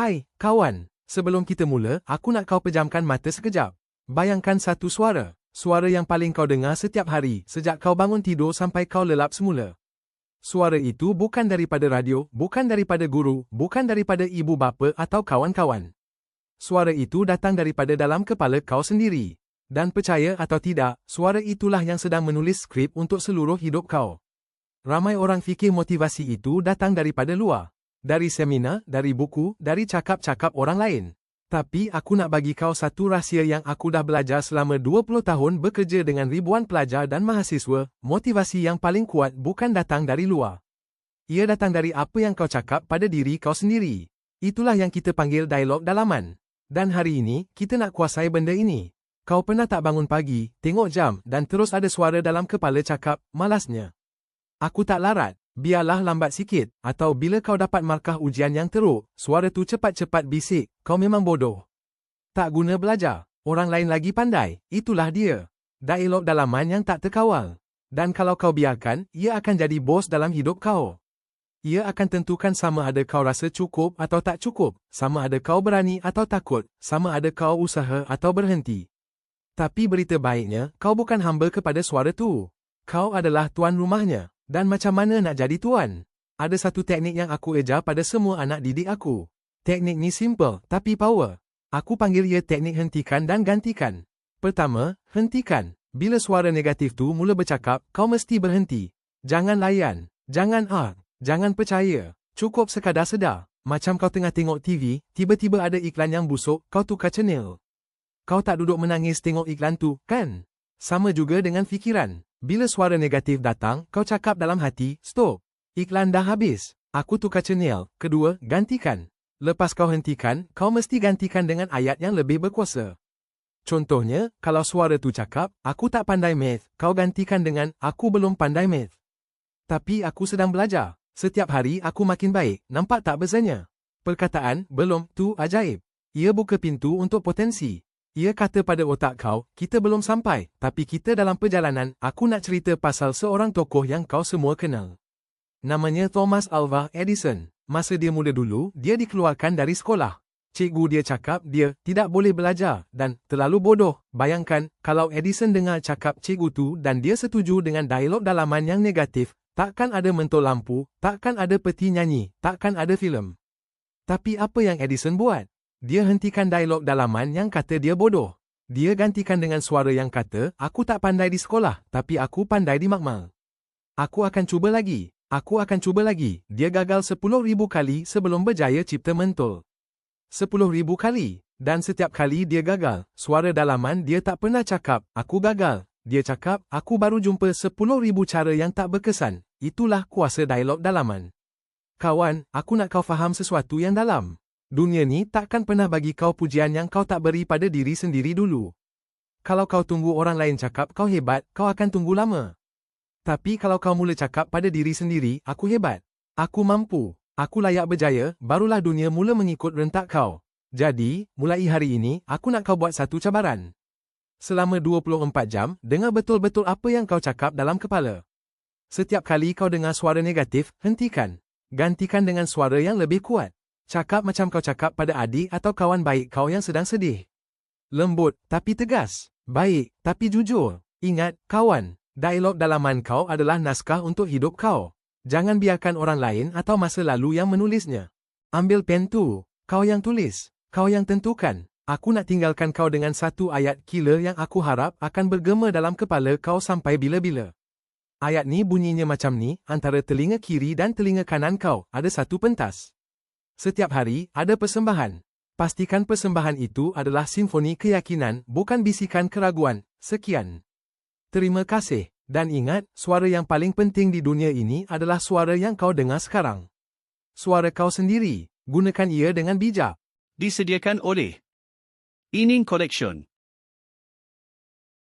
Hai, kawan. Sebelum kita mula, aku nak kau pejamkan mata sekejap. Bayangkan satu suara. Suara yang paling kau dengar setiap hari, sejak kau bangun tidur sampai kau lelap semula. Suara itu bukan daripada radio, bukan daripada guru, bukan daripada ibu bapa atau kawan-kawan. Suara itu datang daripada dalam kepala kau sendiri. Dan percaya atau tidak, suara itulah yang sedang menulis skrip untuk seluruh hidup kau. Ramai orang fikir motivasi itu datang daripada luar. Dari seminar, dari buku, dari cakap-cakap orang lain. Tapi aku nak bagi kau satu rahsia yang aku dah belajar selama 20 tahun bekerja dengan ribuan pelajar dan mahasiswa. Motivasi yang paling kuat bukan datang dari luar. Ia datang dari apa yang kau cakap pada diri kau sendiri. Itulah yang kita panggil dialog dalaman. Dan hari ini, kita nak kuasai benda ini. Kau pernah tak bangun pagi, tengok jam dan terus ada suara dalam kepala cakap, malasnya. Aku tak larat. Biarlah lambat sikit, atau bila kau dapat markah ujian yang teruk, suara tu cepat-cepat bisik, kau memang bodoh. Tak guna belajar, orang lain lagi pandai, itulah dia. Dialog dalaman yang tak terkawal. Dan kalau kau biarkan, ia akan jadi bos dalam hidup kau. Ia akan tentukan sama ada kau rasa cukup atau tak cukup, sama ada kau berani atau takut, sama ada kau usaha atau berhenti. Tapi berita baiknya, kau bukan hamba kepada suara tu. Kau adalah tuan rumahnya. Dan macam mana nak jadi tuan? Ada satu teknik yang aku ajar pada semua anak didik aku. Teknik ni simple, tapi power. Aku panggil ia teknik hentikan dan gantikan. Pertama, hentikan. Bila suara negatif tu mula bercakap, kau mesti berhenti. Jangan layan. Jangan jangan percaya. Cukup sekadar sedar. Macam kau tengah tengok TV, tiba-tiba ada iklan yang busuk, kau tukar channel. Kau tak duduk menangis tengok iklan tu, kan? Sama juga dengan fikiran. Bila suara negatif datang, kau cakap dalam hati, stop. Iklan dah habis. Aku tukar channel. Kedua, gantikan. Lepas kau hentikan, kau mesti gantikan dengan ayat yang lebih berkuasa. Contohnya, kalau suara tu cakap, aku tak pandai math, kau gantikan dengan, aku belum pandai math. Tapi aku sedang belajar. Setiap hari aku makin baik, nampak tak bezanya? Perkataan, belum, tu ajaib. Ia buka pintu untuk potensi. Ia kata pada otak kau, kita belum sampai, tapi kita dalam perjalanan. Aku nak cerita pasal seorang tokoh yang kau semua kenal. Namanya Thomas Alva Edison. Masa dia muda dulu, dia dikeluarkan dari sekolah. Cikgu dia cakap dia tidak boleh belajar dan terlalu bodoh. Bayangkan, kalau Edison dengar cakap cikgu tu dan dia setuju dengan dialog dalaman yang negatif, takkan ada mentol lampu, takkan ada peti nyanyi, takkan ada filem. Tapi apa yang Edison buat? Dia hentikan dialog dalaman yang kata dia bodoh. Dia gantikan dengan suara yang kata, aku tak pandai di sekolah, tapi aku pandai di makmal. Aku akan cuba lagi. Aku akan cuba lagi. Dia gagal 10,000 kali sebelum berjaya cipta mentol. 10,000 kali. Dan setiap kali dia gagal, suara dalaman dia tak pernah cakap, aku gagal. Dia cakap, aku baru jumpa 10,000 cara yang tak berkesan. Itulah kuasa dialog dalaman. Kawan, aku nak kau faham sesuatu yang dalam. Dunia ni takkan pernah bagi kau pujian yang kau tak beri pada diri sendiri dulu. Kalau kau tunggu orang lain cakap kau hebat, kau akan tunggu lama. Tapi kalau kau mula cakap pada diri sendiri, aku hebat, aku mampu, aku layak berjaya, barulah dunia mula mengikut rentak kau. Jadi, mulai hari ini, aku nak kau buat satu cabaran. Selama 24 jam, dengar betul-betul apa yang kau cakap dalam kepala. Setiap kali kau dengar suara negatif, hentikan. Gantikan dengan suara yang lebih kuat. Cakap macam kau cakap pada adik atau kawan baik kau yang sedang sedih. Lembut, tapi tegas. Baik, tapi jujur. Ingat, kawan, dialog dalaman kau adalah naskah untuk hidup kau. Jangan biarkan orang lain atau masa lalu yang menulisnya. Ambil pen tu. Kau yang tulis. Kau yang tentukan. Aku nak tinggalkan kau dengan satu ayat killer yang aku harap akan bergema dalam kepala kau sampai bila-bila. Ayat ni bunyinya macam ni, antara telinga kiri dan telinga kanan kau, ada satu pentas. Setiap hari, ada persembahan. Pastikan persembahan itu adalah simfoni keyakinan, bukan bisikan keraguan. Sekian. Terima kasih. Dan ingat, suara yang paling penting di dunia ini adalah suara yang kau dengar sekarang. Suara kau sendiri. Gunakan ia dengan bijak. Disediakan oleh Ining Collection.